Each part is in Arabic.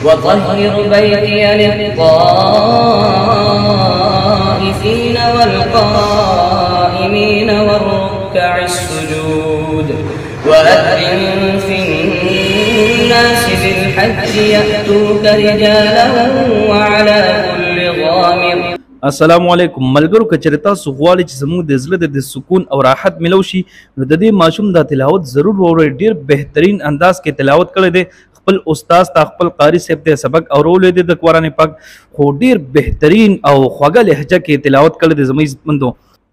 وطهر بيتي للطائفين والقائمين والركع السجود وأذن في الناس بالحج يأتوك رجالا وعلى كل ضامر. السلام علیکم ملګرو کچرتا سغوالی چې زموږ د زړه د سکون او راحت ملوشي نو د دې ماشوم دا تلاوت ضرور وورئ. ډیر بهترین انداز کې تلاوت کړی دی. خپل استاد تا خپل قاری صاحب ته سبق اورولې دی د قرآن پاک خو ډیر بهترین او خوږه لهجه کې تلاوت کړی دی زموږ عزتمندو.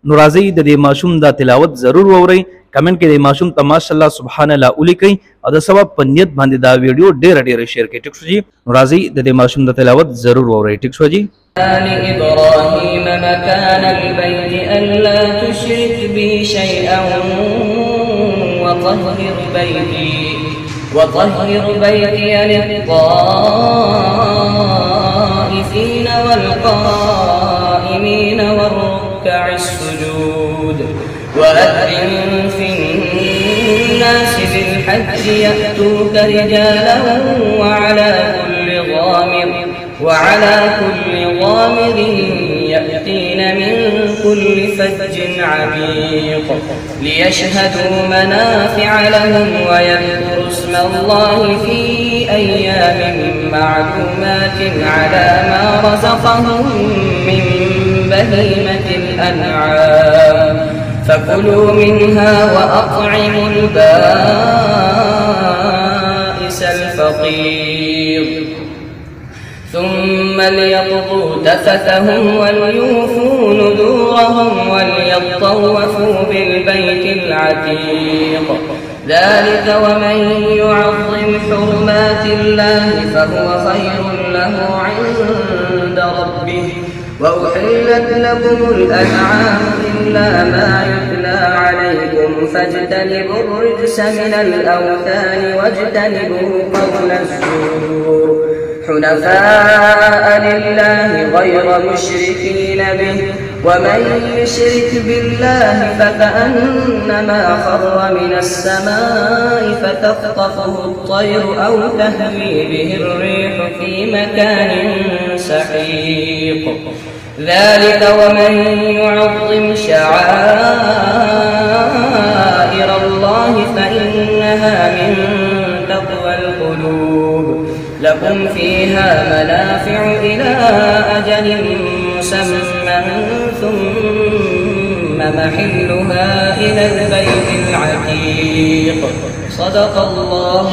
نو راځئ د دې ماشوم دا تلاوت ضرور وورئ. کمنټ کې د ماشوم ته ماشاءالله سبحان الله ولیکئ او د ثواب په نیت باندې دا ویډیو ډیره شیر کړئ. ټیک شو جی. نو راځئ د دې ماشوم د تلاوت ضرور وورئ. ټیک شو جی. آل إبراهيم مكان البيت ألا تشرك بي شيئا وطهر بيتي للطائفين والقائمين والركع السجود وأذن في الناس بالحج يأتوك رجالا وعلى كل ضامر يأتين من كل فج عميق ليشهدوا منافع لهم ويذكروا اسم الله في أيام معلومات على ما رزقهم من بهيمة الأنعام فكلوا منها وأطعموا البائس الفقير ثم ليقضوا تفثهم وليوفوا نذورهم وليطوفوا بالبيت العتيق ذلك ومن يعظم حرمات الله فهو خير له عند ربه وأحلت لكم الأنعام إلا ما يتلى عليكم فاجتنبوا الرجس من الأوثان واجتنبوا قول الزور حنفاء لله غير مشركين به ومن يشرك بالله فكأنما خر من السماء فتخطفه الطير أو تهوي به الريح في مكان سحيق ذلك ومن يعظم شعائر الله فإنها من تقوى القلوب لكم فيها منافع إلى أجل مسمى ثم محلها إلى البيت العتيق. صدق الله.